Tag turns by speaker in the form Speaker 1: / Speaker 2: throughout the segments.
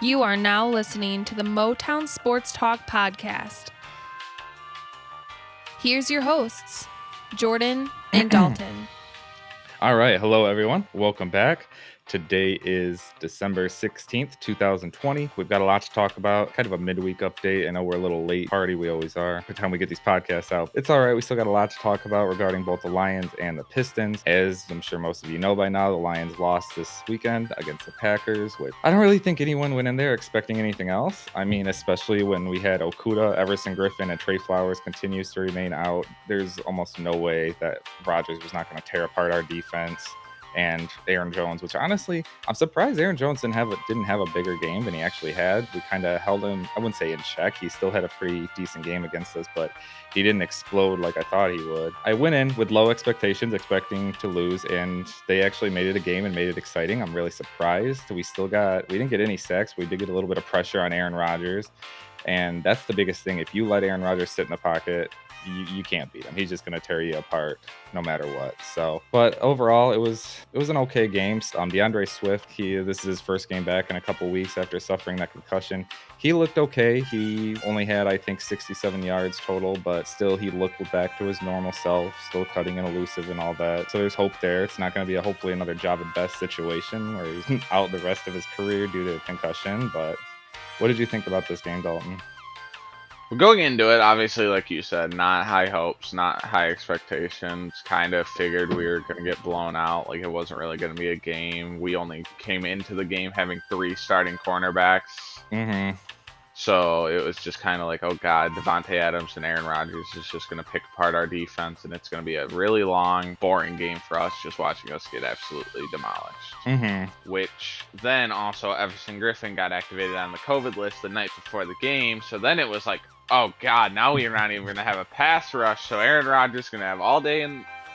Speaker 1: You are now listening to the Motown Sports Talk podcast. Here's your hosts, Jordan and Dalton.
Speaker 2: All right. Hello, everyone. Welcome back. Today is December 16th, 2020. We've got a lot to talk about, kind of a midweek update. I know we're a little late party. We always are by the time we get these podcasts out. It's all right. We still got a lot to talk about regarding both the Lions and the Pistons. As I'm sure most of you know by now, the Lions lost this weekend against the Packers, which I don't really think anyone went in there expecting anything else. I mean, especially when we had Okudah, Everson Griffin, and Trey Flowers continues to remain out. There's almost no way that Rodgers was not going to tear apart our defense. And Aaron Jones, which honestly, I'm surprised Aaron Jones didn't have a bigger game than he actually had. We kind of held him, I wouldn't say in check. He still had a pretty decent game against us, but he didn't explode like I thought he would. I went in with low expectations, expecting to lose, and they actually made it a game and made it exciting. I'm really surprised. We didn't get any sacks. We did get a little bit of pressure on Aaron Rodgers. And that's the biggest thing. If you let Aaron Rodgers sit in the pocket, you can't beat him. He's just going to tear you apart no matter what. So, but overall, it was an okay game. DeAndre Swift, this is his first game back in a couple weeks after suffering that concussion. He looked okay. He only had, I think, 67 yards total, but still he looked back to his normal self, still cutting and elusive and all that. So there's hope there. It's not going to be hopefully another job at best situation where he's out the rest of his career due to concussion. But what did you think about this game, Dalton?
Speaker 3: Well, going into it, obviously, like you said, not high hopes, not high expectations. Kind of figured we were going to get blown out. Like, it wasn't really going to be a game. We only came into the game having 3 starting cornerbacks.
Speaker 2: Mm-hmm.
Speaker 3: So it was just kind of like, oh, God, Devontae Adams and Aaron Rodgers is just going to pick apart our defense, and it's going to be a really long, boring game for us, just watching us get absolutely demolished.
Speaker 2: Mm-hmm.
Speaker 3: Which then also Everson Griffin got activated on the COVID list the night before the game. So then it was like, oh, God, now we're not even going to have a pass rush. So Aaron Rodgers is going to have all day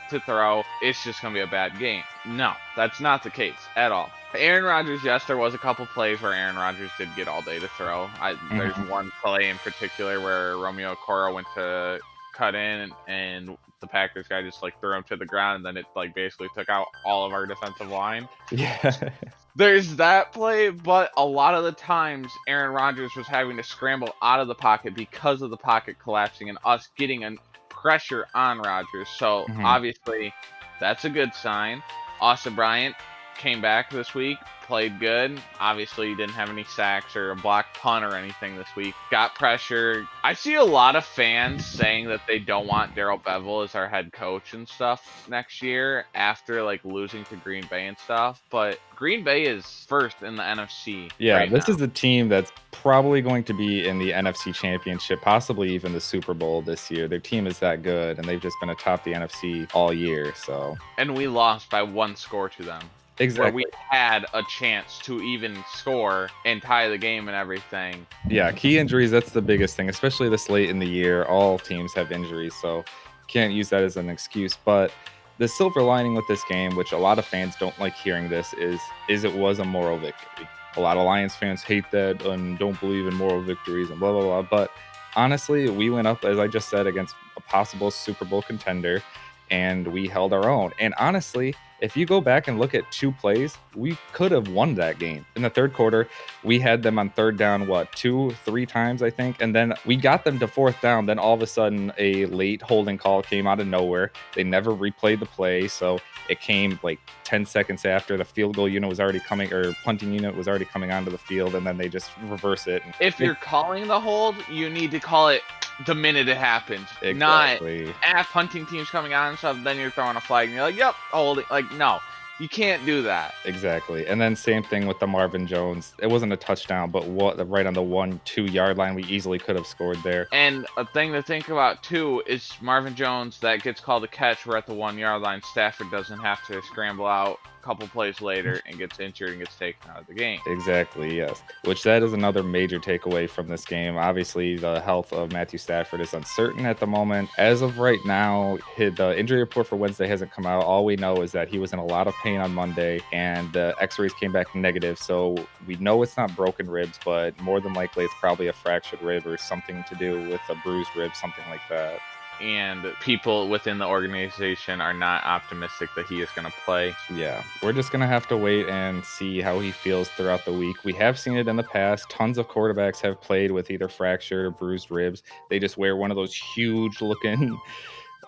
Speaker 3: to throw. It's just going to be a bad game. No, that's not the case at all. Aaron Rodgers, yes, there was a couple plays where Aaron Rodgers did get all day to throw. There's one play in particular where Romeo Okoro went to cut in and the Packers guy just threw him to the ground, and then it basically took out all of our defensive line.
Speaker 2: Yeah.
Speaker 3: There's that play, but a lot of the times Aaron Rodgers was having to scramble out of the pocket because of the pocket collapsing and us getting a pressure on Rodgers. So obviously that's a good sign. Austin Bryant came back this week, played good. Obviously, he didn't have any sacks or a blocked punt or anything this week. Got pressure. I see a lot of fans saying that they don't want Darrell Bevell as our head coach and stuff next year after losing to Green Bay and stuff. But Green Bay is first in the NFC.
Speaker 2: Yeah,
Speaker 3: right
Speaker 2: this
Speaker 3: now.
Speaker 2: is a team that's probably going to be in the NFC Championship, possibly even the Super Bowl this year. Their team is that good, and they've just been atop the NFC all year. So,
Speaker 3: and we lost by 1 score to them.
Speaker 2: Exactly.
Speaker 3: Where we had a chance to even score and tie the game and everything.
Speaker 2: Yeah, key injuries, that's the biggest thing, especially this late in the year. All teams have injuries, so can't use that as an excuse. But the silver lining with this game, which a lot of fans don't like hearing this, is it was a moral victory. A lot of Lions fans hate that and don't believe in moral victories and blah, blah, blah. But honestly, we went up, as I just said, against a possible Super Bowl contender, and we held our own. And honestly, if you go back and look at 2 plays, we could have won that game. In the third quarter, we had them on third down, 2-3 times, I think. And then we got them to fourth down. Then all of a sudden, a late holding call came out of nowhere. They never replayed the play. So it came 10 seconds after the field goal unit was already coming, or punting unit was already coming onto the field. And then they just reverse it.
Speaker 3: If you're calling the hold, you need to call it the minute it happened.
Speaker 2: Exactly.
Speaker 3: Not after punting teams coming on and stuff, then you're throwing a flag and you're like, yep, holding. No, you can't do that.
Speaker 2: Exactly. And then same thing with the Marvin Jones. It wasn't a touchdown, but right on the 1-2 yard line, we easily could have scored there.
Speaker 3: And a thing to think about too is Marvin Jones that gets called a catch. We're at the 1 yard line. Stafford doesn't have to scramble out couple plays later and gets injured and gets taken out of the game.
Speaker 2: Exactly, yes. Which that is another major takeaway from this game. Obviously, the health of Matthew Stafford is uncertain at the moment. As of right now, the injury report for Wednesday hasn't come out. All we know is that he was in a lot of pain on Monday, and the x-rays came back negative. So we know it's not broken ribs, but more than likely it's probably a fractured rib or something to do with a bruised rib, something like that.
Speaker 3: and people within the organization are not optimistic that he is going to play.
Speaker 2: Yeah, we're just going to have to wait and see how he feels throughout the week. We have seen it in the past. Tons of quarterbacks have played with either fractured or bruised ribs. They just wear one of those huge looking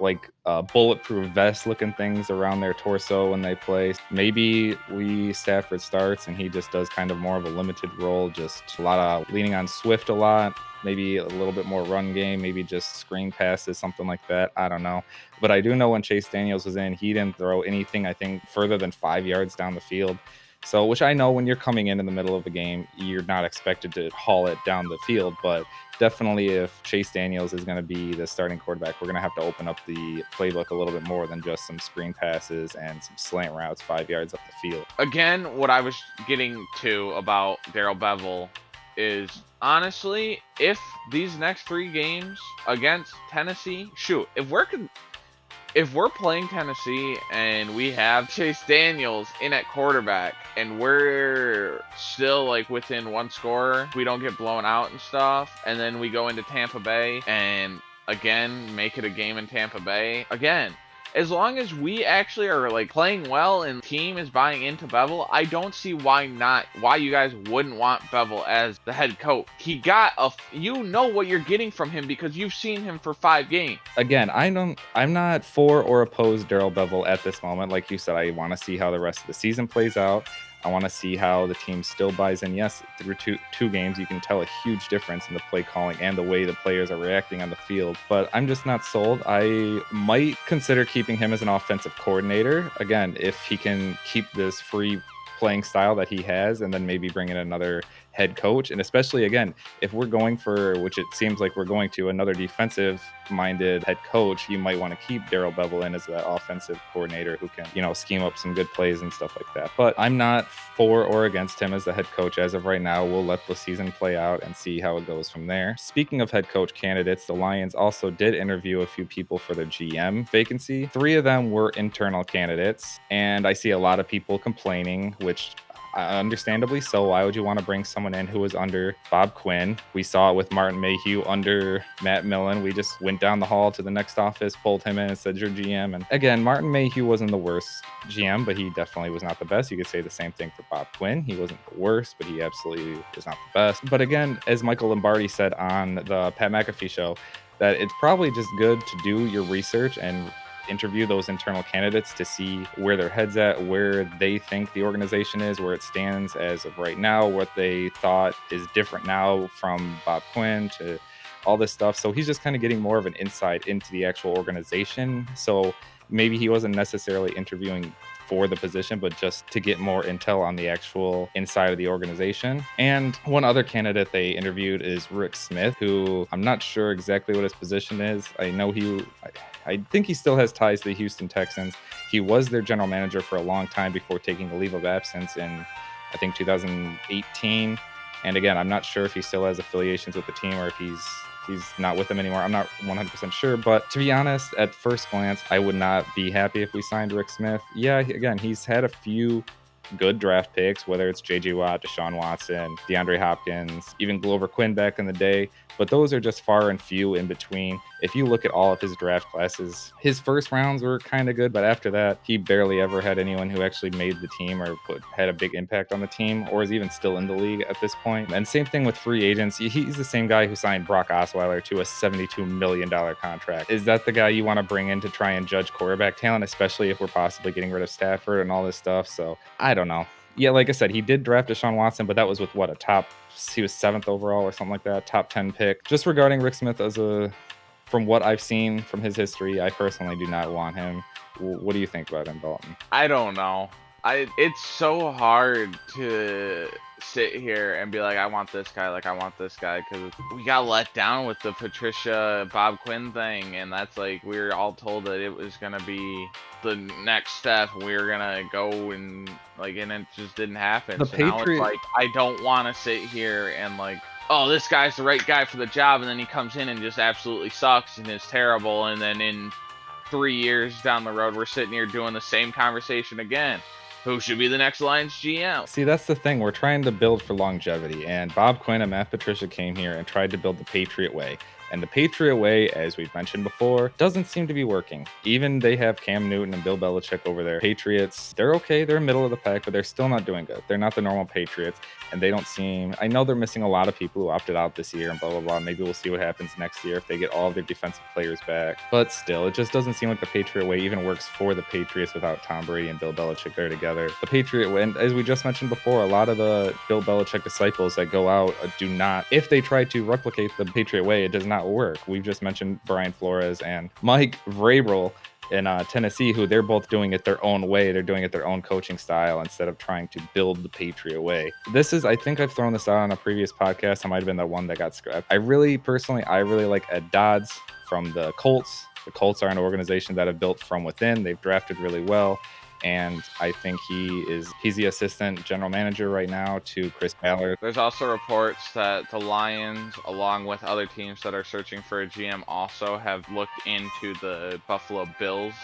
Speaker 2: like bulletproof vest looking things around their torso when they play. Maybe Stafford starts and he just does kind of more of a limited role, just a lot of leaning on Swift a lot, maybe a little bit more run game, maybe just screen passes, something like that. I don't know. But I do know when Chase Daniels was in, he didn't throw anything, I think, further than 5 yards down the field. So, which I know when you're coming in the middle of a game, you're not expected to haul it down the field, but definitely if Chase Daniels is going to be the starting quarterback, we're going to have to open up the playbook a little bit more than just some screen passes and some slant routes 5 yards up the field.
Speaker 3: Again, what I was getting to about Darrell Bevell is, honestly, if these next 3 games against Tennessee, if we're playing Tennessee and we have Chase Daniels in at quarterback and we're still like within 1 score, we don't get blown out and stuff, and then we go into Tampa Bay and again make it a game in Tampa Bay, again, as long as we actually are like playing well and the team is buying into Bevell, I don't see why you guys wouldn't want Bevell as the head coach. He got you know what you're getting from him because you've seen him for 5 games.
Speaker 2: Again, I'm not for or opposed Darrell Bevell at this moment. Like you said, I want to see how the rest of the season plays out. I want to see how the team still buys in. Yes, through two games, you can tell a huge difference in the play calling and the way the players are reacting on the field. But I'm just not sold. I might consider keeping him as an offensive coordinator. Again, if he can keep this free playing style that he has and then maybe bring in another head coach. And especially, again, if we're going for, which it seems like we're going to, another defensive minded head coach, you might want to keep Darrell Bevell in as that offensive coordinator who can, scheme up some good plays and stuff like that. But I'm not for or against him as the head coach as of right now. We'll let the season play out and see how it goes from there. Speaking of head coach candidates, the Lions also did interview a few people for their GM vacancy. 3 of them were internal candidates, and I see a lot of people complaining, which understandably so. Why would you want to bring someone in who was under Bob Quinn? We saw it with Martin Mayhew under Matt Millen. We just went down the hall to the next office, pulled him in and said, "You're GM." And again, Martin Mayhew wasn't the worst GM, but he definitely was not the best. You could say the same thing for Bob Quinn. He wasn't the worst, but he absolutely was not the best. But again, as Michael Lombardi said on the Pat McAfee show, that it's probably just good to do your research and interview those internal candidates to see where their head's at, where they think the organization is, where it stands as of right now, what they thought is different now from Bob Quinn to all this stuff. So he's just kind of getting more of an insight into the actual organization. So maybe he wasn't necessarily interviewing for the position, but just to get more intel on the actual inside of the organization. And one other candidate they interviewed is Rick Smith, who I'm not sure exactly what his position is. I know I think he still has ties to the Houston Texans. He was their general manager for a long time before taking a leave of absence in, I think, 2018. And again, I'm not sure if he still has affiliations with the team or if he's not with them anymore. I'm not 100% sure, but to be honest, at first glance, I would not be happy if we signed Rick Smith. Yeah, again, he's had a few good draft picks, whether it's J.J. Watt, Deshaun Watson, DeAndre Hopkins, even Glover Quinn back in the day, but those are just far and few in between. If you look at all of his draft classes, his first rounds were kind of good, but after that, he barely ever had anyone who actually made the team or had a big impact on the team or is even still in the league at this point. And same thing with free agents. He's the same guy who signed Brock Osweiler to a $72 million contract. Is that the guy you want to bring in to try and judge quarterback talent, especially if we're possibly getting rid of Stafford and all this stuff? So I don't know. Yeah, like I said, he did draft Deshaun Watson, but that was with he was 7th overall or something like that, top 10 pick. Just regarding Rick Smith from what I've seen from his history, I personally do not want him. What do you think about him, Dalton?
Speaker 3: I don't know. It's so hard to sit here and be like, I want this guy, because we got let down with the Patricia Bob Quinn thing, and that's like, we were all told that it was gonna be the next step. We were gonna go and it just didn't happen. Now it's like, I don't want to sit here and like, oh, this guy's the right guy for the job, and then he comes in and just absolutely sucks and is terrible, and then in 3 years down the road, we're sitting here doing the same conversation again. Who should be the next Lions GM?
Speaker 2: See, that's the thing. We're trying to build for longevity, and Bob Quinn and Matt Patricia came here and tried to build the Patriot way. And the Patriot way, as we've mentioned before, doesn't seem to be working. Even they have Cam Newton and Bill Belichick over there. Patriots, they're okay. They're middle of the pack, but they're still not doing good. They're not the normal Patriots, and they don't seem... I know they're missing a lot of people who opted out this year and blah, blah, blah. Maybe we'll see what happens next year if they get all of their defensive players back. But still, it just doesn't seem like the Patriot way even works for the Patriots without Tom Brady and Bill Belichick there together. The Patriot way, and as we just mentioned before, a lot of the Bill Belichick disciples that go out do not... If they try to replicate the Patriot way, it does not work. We've just mentioned Brian Flores and Mike Vrabel in Tennessee, who they're both doing it their own way. They're doing it their own coaching style instead of trying to build the Patriot way. This is, I think I've thrown this out on a previous podcast. I might have been the one that got scrapped. I really like Ed Dodds from the Colts. The Colts are an organization that have built from within. They've drafted really well. And I think he's the assistant general manager right now to Chris Ballard.
Speaker 3: There's also reports that the Lions, along with other teams that are searching for a GM, also have looked into the Buffalo Bills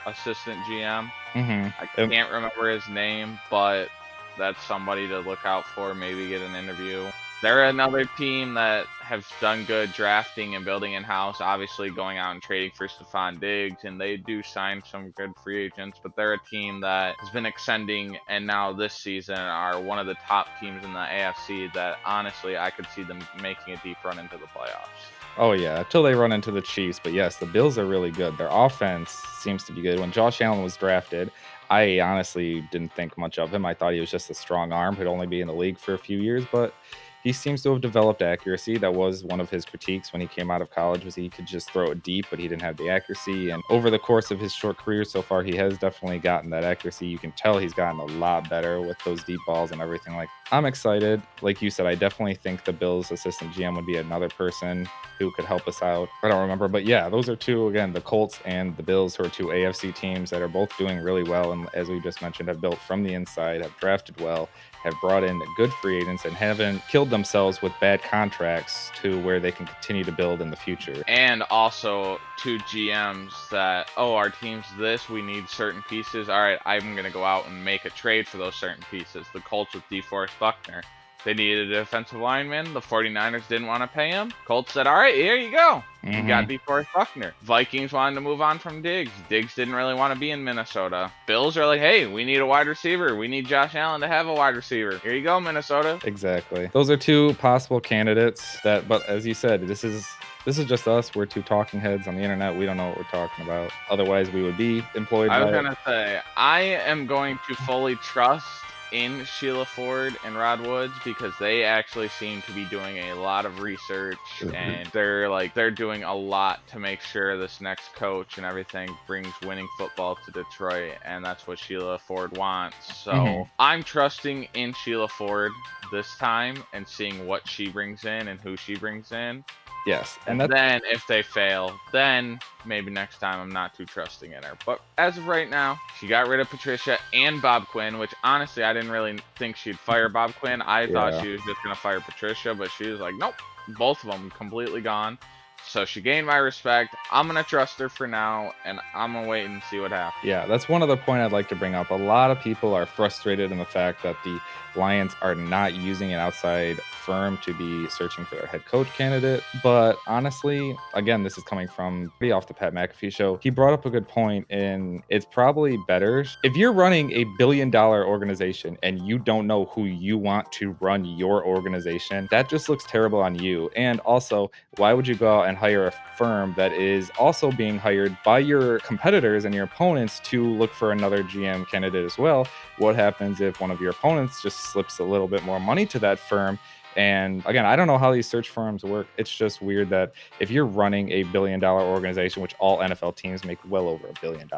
Speaker 3: assistant GM. I can't remember his name, but that's somebody to look out for, maybe get an interview. They're another team that have done good drafting and building in-house, obviously going out and trading for Stephon Diggs, and they do sign some good free agents, but they're a team that has been extending, and now this season are one of the top teams in the AFC that honestly I could see them making a deep run into the playoffs.
Speaker 2: Oh, yeah, until they run into the Chiefs. But yes, the Bills are really good. Their offense seems to be good. When Josh Allen was drafted, I honestly didn't think much of him. I thought he was just a strong arm who'd only be in the league for a few years, but he seems to have developed accuracy. That was one of his critiques when he came out of college, was he could just throw it deep, but he didn't have the accuracy. And over the course of his short career so far, he has definitely gotten that accuracy. You can tell he's gotten a lot better with those deep balls and everything. Like, I'm excited. Like you said, I definitely think the Bills assistant GM would be another person who could help us out. I don't remember, but yeah, those are two, again, the Colts and the Bills, who are two AFC teams that are both doing really well. And as we just mentioned, have built from the inside, have drafted well, have brought in good free agents, and haven't killed themselves with bad contracts to where they can continue to build in the future.
Speaker 3: And also two GMs that, our team's this, we need certain pieces. All right, I'm going to go out and make a trade for those certain pieces. The Colts with DeForest Buckner. They needed a defensive lineman. The 49ers didn't want to pay him. Colts said, all right, here you go. You got DeForest Buckner. Vikings wanted to move on from Diggs. Diggs didn't really want to be in Minnesota. Bills are like, hey, we need a wide receiver. We need Josh Allen to have a wide receiver. Here you go, Minnesota.
Speaker 2: Exactly. Those are two possible candidates but as you said, this is just us. We're two talking heads on the internet. We don't know what we're talking about. Otherwise, we would be employed
Speaker 3: I was going to say, I am going to fully trust in Sheila Ford and Rod Woods because they actually seem to be doing a lot of research and they're doing a lot to make sure this next coach and everything brings winning football to Detroit, and that's what Sheila Ford wants. So I'm trusting in Sheila Ford this time and seeing what she brings in and who she brings in.
Speaker 2: Yes.
Speaker 3: And then if they fail, then maybe next time I'm not too trusting in her. But as of right now, she got rid of Patricia and Bob Quinn, which honestly, I didn't really think she'd fire Bob Quinn. I thought she was just going to fire Patricia, but she was like, nope, both of them completely gone. So she gained my respect. I'm going to trust her for now, and I'm going to wait and see what happens.
Speaker 2: Yeah, that's one other point I'd like to bring up. A lot of people are frustrated in the fact that the Lions are not using an outside firm to be searching for their head coach candidate. But honestly, again, this is coming from pretty off the Pat McAfee show. He brought up a good point, and it's probably better if you're running a $1 billion organization and you don't know who you want to run your organization. That just looks terrible on you. And also, why would you go out and hire a firm that is also being hired by your competitors and your opponents to look for another GM candidate as well? What happens if one of your opponents just slips a little bit more money to that firm? And again, I don't know how these search firms work. It's just weird that if you're running a $1 billion organization, which all NFL teams make well over $1 billion,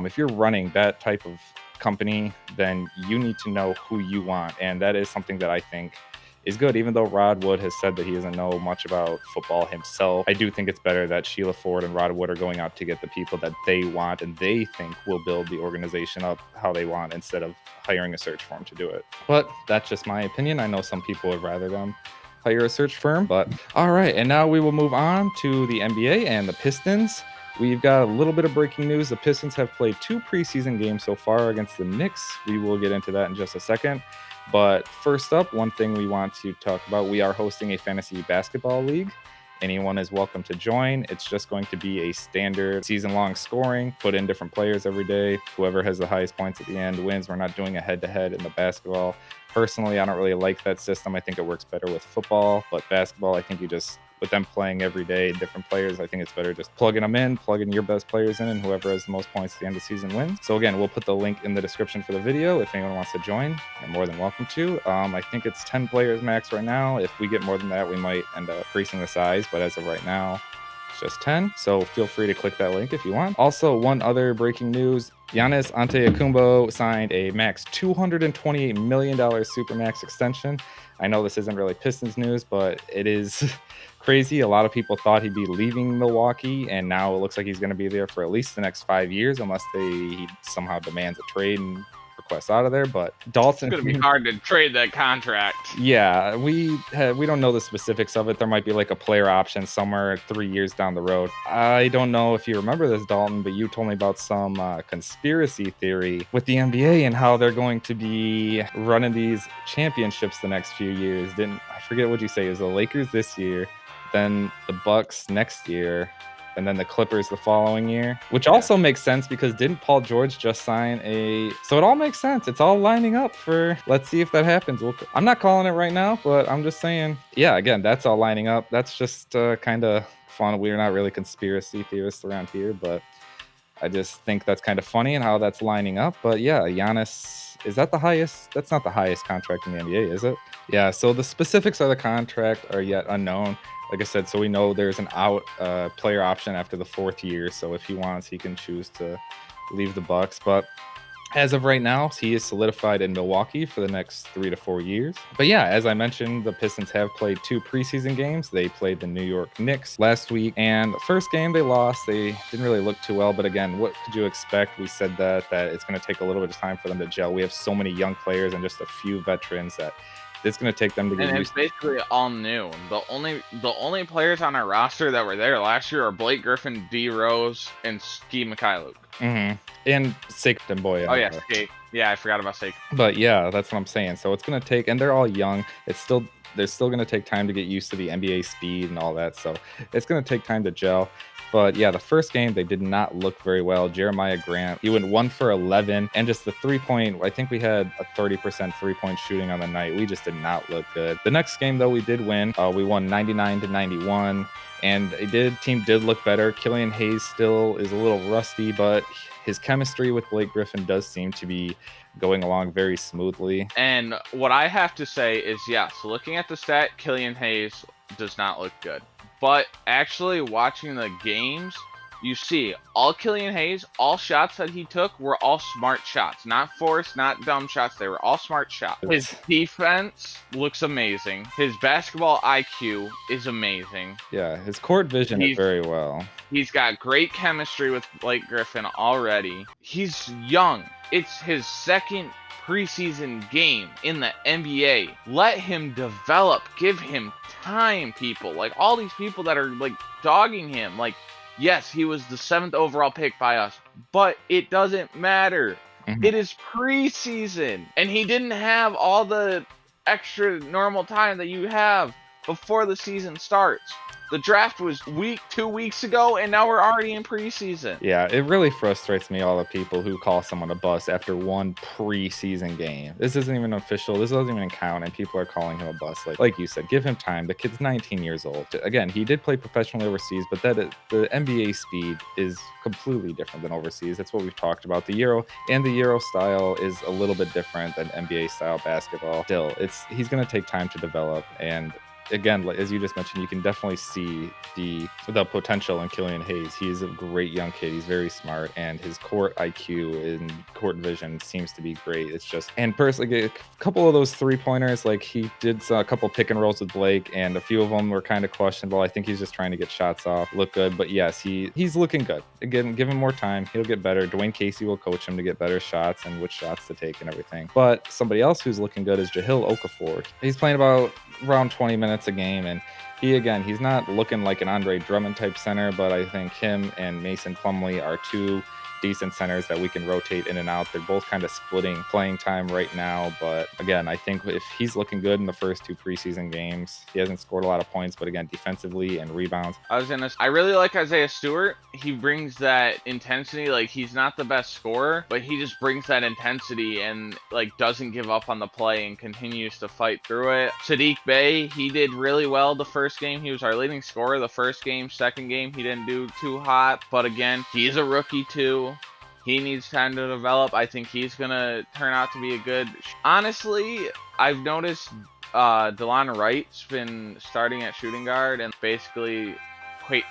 Speaker 2: if you're running that type of company, then you need to know who you want. And that is something that I think is good. Even though Rod Wood has said that he doesn't know much about football himself, I do think it's better that Sheila Ford and Rod Wood are going out to get the people that they want and they think will build the organization up how they want, instead of hiring a search firm to do it. But that's just my opinion. I know some people would rather them hire a search firm, but all right. And now we will move on to the NBA and the Pistons. We've got a little bit of breaking news. The Pistons have played 2 preseason games so far against the Knicks. We will get into that in just a second. But first up, one thing we want to talk about, we are hosting a fantasy basketball league. Anyone is welcome to join. It's just going to be a standard season-long scoring, put in different players every day. Whoever has the highest points at the end wins. We're not doing a head-to-head in the basketball. Personally, I don't really like that system. I think it works better with football, but basketball, I think you just, with them playing every day, different players, I think it's better just plugging them in, plugging your best players in, and whoever has the most points at the end of the season wins. So again, we'll put the link in the description for the video. If anyone wants to join, you're more than welcome to. I think it's 10 players max right now. If we get more than that, we might end up increasing the size, but as of right now, it's just 10. So feel free to click that link if you want. Also, one other breaking news, Giannis Antetokounmpo signed a max $228 million Supermax extension. I know this isn't really Pistons news, but it is crazy. A lot of people thought he'd be leaving Milwaukee, and now it looks like he's going to be there for at least the next 5 years, unless he somehow demands a trade and requests out of there. But Dalton,
Speaker 3: it's going to be hard to trade that contract.
Speaker 2: Yeah, we don't know the specifics of it. There might be like a player option somewhere 3 years down the road. I don't know if you remember this, Dalton, but you told me about some conspiracy theory with the NBA and how they're going to be running these championships the next few years. I forget what you say? Is the Lakers this year, then the Bucks next year, and then the Clippers the following year, which also makes sense because didn't Paul George just sign so it all makes sense. It's all lining up for, let's see if that happens. I'm not calling it right now, but I'm just saying, yeah, again, that's all lining up. That's just kind of fun. We're not really conspiracy theorists around here, but I just think that's kind of funny and how that's lining up. But yeah, Giannis, is that the highest? That's not the highest contract in the NBA, is it? Yeah, so the specifics of the contract are yet unknown. Like I said, so we know there's an player option after the 4th year. So if he wants, he can choose to leave the Bucks. But as of right now, he is solidified in Milwaukee for the next 3 to 4 years. But yeah, as I mentioned, the Pistons have played 2 preseason games. They played the New York Knicks last week, and the first game they lost. They didn't really look too well. But again, what could you expect? We said that it's going to take a little bit of time for them to gel. We have so many young players and just a few veterans that it's going to take them to get
Speaker 3: and
Speaker 2: used
Speaker 3: it's basically all new. The only players on our roster that were there last year are Blake Griffin, D Rose, and Ski Mikhailuk.
Speaker 2: And Sekou Demboya.
Speaker 3: Oh yeah, Skate. Yeah, I forgot about Sekou.
Speaker 2: But yeah, that's what I'm saying. So it's going to take, and they're all young. They're still going to take time to get used to the NBA speed and all that. So it's going to take time to gel. But yeah, the first game, they did not look very well. Jeremiah Grant, he went 1 for 11. And just the 3-point, I think we had a 30% 3-point shooting on the night. We just did not look good. The next game, though, we did win. We won 99-91. And team did look better. Killian Hayes still is a little rusty, but his chemistry with Blake Griffin does seem to be going along very smoothly.
Speaker 3: And what I have to say is, yes, looking at the stat, Killian Hayes does not look good. But actually watching the games, you see all Killian Hayes, all shots that he took were all smart shots. Not forced, not dumb shots. They were all smart shots. His defense looks amazing. His basketball IQ is amazing.
Speaker 2: Yeah, his court vision is very well.
Speaker 3: He's got great chemistry with Blake Griffin already. He's young. It's his second preseason game in the NBA. Let him develop. Give him time, people. Like, all these people that are, like, dogging him. Like, yes, he was the 7th overall pick by us, but it doesn't matter. It is preseason, and he didn't have all the extra normal time that you have before the season starts. The draft was 2 weeks ago, and now we're already in preseason.
Speaker 2: Yeah, it really frustrates me, all the people who call someone a bust after one preseason game. This isn't even official. This doesn't even count, and people are calling him a bust. Like you said, give him time. The kid's 19 years old. Again, he did play professionally overseas, but the NBA speed is completely different than overseas. That's what we've talked about. The Euro style is a little bit different than NBA style basketball. Still, he's going to take time to develop, and again, as you just mentioned, you can definitely see the potential in Killian Hayes. He's a great young kid. He's very smart, and his court IQ and court vision seems to be great. It's just, and personally, a couple of those 3-pointers, like he did a couple pick and rolls with Blake, and a few of them were kind of questionable. I think he's just trying to get shots off, look good. But yes, he's looking good. Again, give him more time. He'll get better. Dwayne Casey will coach him to get better shots and which shots to take and everything. But somebody else who's looking good is Jahlil Okafor. He's playing about around 20 minutes a game, and he's not looking like an Andre Drummond type center, but I think him and Mason Plumlee are two decent centers that we can rotate in and out. They're both kind of splitting playing time right now. But again, I think if he's looking good in the first 2 preseason games, he hasn't scored a lot of points, but again, defensively and rebounds.
Speaker 3: I really like Isaiah Stewart. He brings that intensity. Like, he's not the best scorer, but he just brings that intensity and like doesn't give up on the play and continues to fight through it. Sadiq Bey, he did really well the first game. He was our leading scorer the first game. Second game, he didn't do too hot, but again, he's a rookie too. He needs time to develop. I think he's gonna turn out to be a good. Honestly, I've noticed DeLon Wright's been starting at shooting guard, and basically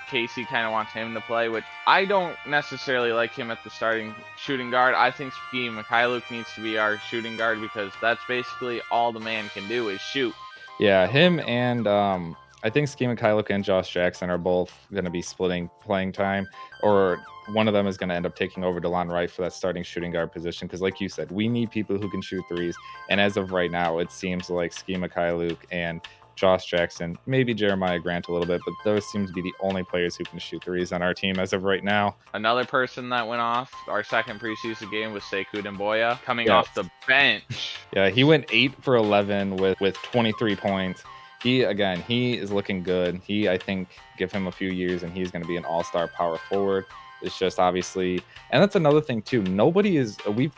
Speaker 3: Casey kind of wants him to play, which I don't necessarily like him at the starting shooting guard. I think Ski Mikhailuk needs to be our shooting guard because that's basically all the man can do is shoot.
Speaker 2: Yeah, him and I think Ski Mikhailuk and Josh Jackson are both going to be splitting playing time, or one of them is going to end up taking over DeLon Wright for that starting shooting guard position. Because like you said, we need people who can shoot threes. And as of right now, it seems like Ski Mikhailuk and Josh Jackson, maybe Jeremiah Grant a little bit, but those seem to be the only players who can shoot threes on our team as of right now.
Speaker 3: Another person that went off our second preseason game was Sekou Demboya coming off the bench.
Speaker 2: Yeah, he went 8 for 11 with 23 points. He is looking good. I think, give him a few years and he's going to be an all-star power forward. It's just obviously, and that's another thing too. We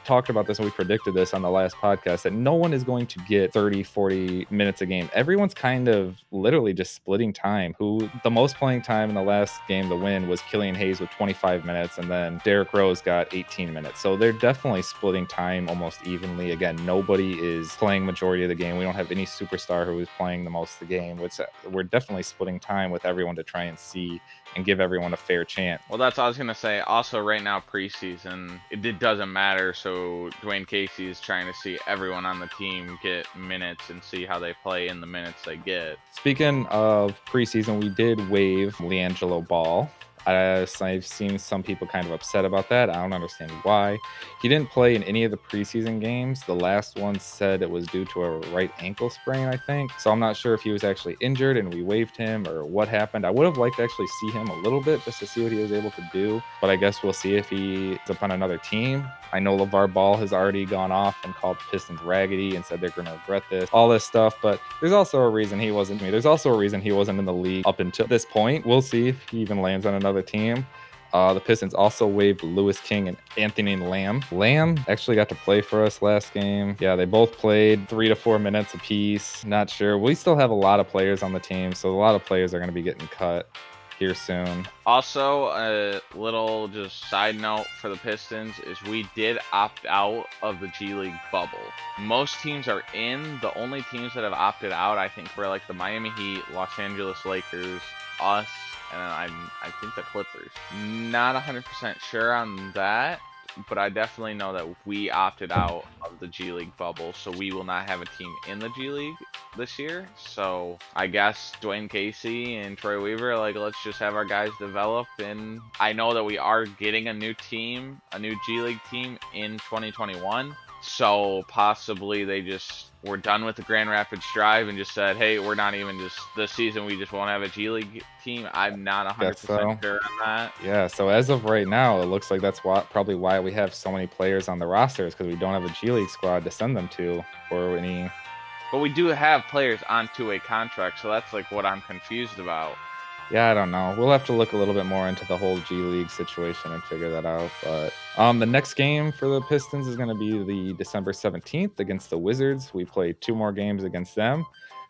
Speaker 2: talked about this and we predicted this on the last podcast, that no one is going to get 30, 40 minutes a game. Everyone's kind of literally just splitting time. Who the most playing time in the last game to win was Killian Hayes with 25 minutes, and then Derrick Rose got 18 minutes. So they're definitely splitting time almost evenly. Again, nobody is playing majority of the game. We don't have any superstar who is playing the most of the game, which we're definitely splitting time with everyone to try and see and give everyone a fair chance.
Speaker 3: Well, that's what I was going to say. Also, right now, preseason, it doesn't matter. So Dwayne Casey is trying to see everyone on the team get minutes and see how they play in the minutes they get.
Speaker 2: Speaking of preseason, we did waive LiAngelo Ball. I've seen some people kind of upset about that. I don't understand why. He didn't play in any of the preseason games. The last one said it was due to a right ankle sprain, I think. So I'm not sure if he was actually injured and we waived him or what happened. I would have liked to actually see him a little bit just to see what he was able to do. But I guess we'll see if he's up on another team. I know LeVar Ball has already gone off and called the Pistons raggedy and said they're going to regret this, all this stuff. But there's also a reason he wasn't in the league up until this point. We'll see if he even lands on another team. The Pistons also waived Lewis King and Anthony Lamb. Lamb actually got to play for us last game. Yeah, they both played 3 to 4 minutes apiece. Not sure. We still have a lot of players on the team, so a lot of players are going to be getting cut here soon.
Speaker 3: Also, a little just side note for the Pistons is we did opt out of the G League bubble. Most teams are in. The only teams that have opted out, I think, were like the Miami Heat, Los Angeles Lakers, us, and I think the Clippers. Not 100% sure on that, but I definitely know that we opted out of the G League bubble, so we will not have a team in the G League this year. So I guess Dwayne Casey and Troy Weaver, like, let's just have our guys develop. And I know that we are getting a new team, a new G League team in 2021. So possibly they just were done with the Grand Rapids drive and just said, hey, we're not even just this season, we just won't have a G League team. I'm not 100% sure on that.
Speaker 2: Yeah, so as of right now, it looks like that's probably why we have so many players on the roster, is because we don't have a G League squad to send them to or any.
Speaker 3: But we do have players on two-way contracts, so that's like what I'm confused about.
Speaker 2: Yeah, I don't know. We'll have to look a little bit more into the whole G League situation and figure that out. But the next game for the Pistons is going to be the December 17th against the Wizards. We play 2 more games against them,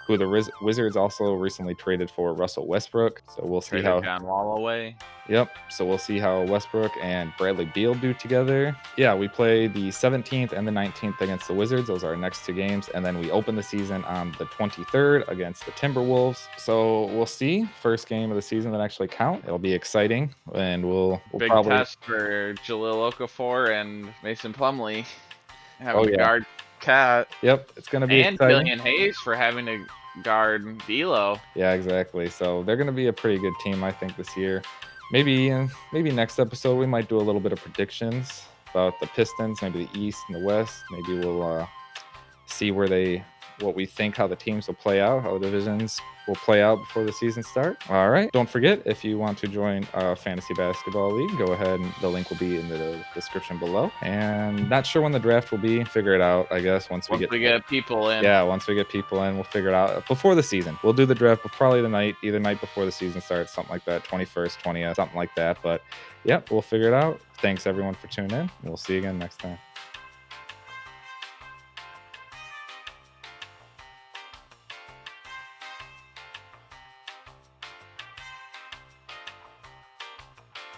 Speaker 2: who the Wizards also recently traded for Russell Westbrook. So we'll see how
Speaker 3: John Wall away.
Speaker 2: Yep. So we'll see how Westbrook and Bradley Beal do together. Yeah, we play the 17th and the 19th against the Wizards. Those are our next 2 games. And then we open the season on the 23rd against the Timberwolves. So we'll see. First game of the season that actually count. It'll be exciting. And we'll
Speaker 3: big
Speaker 2: probably
Speaker 3: test for Jahlil Okafor and Mason Plumlee having to guard Cat.
Speaker 2: Yep. It's going to be
Speaker 3: and
Speaker 2: exciting.
Speaker 3: Killian Hayes for having to guard D'Lo.
Speaker 2: Yeah, exactly. So they're going to be a pretty good team, I think, this year. Maybe next episode we might do a little bit of predictions about the Pistons, maybe the East and the West. Maybe we'll see where they what we think, how the teams will play out, how the divisions will play out before the season starts. All right. Don't forget, if you want to join a fantasy basketball league, go ahead and the link will be in the description below. And not sure when the draft will be. Figure it out, I guess, once we get
Speaker 3: people in.
Speaker 2: Yeah, once we get people in, we'll figure it out before the season. We'll do the draft, but probably either night before the season starts, something like that, 21st, 20th, something like that. But yep, we'll figure it out. Thanks everyone for tuning in. We'll see you again next time.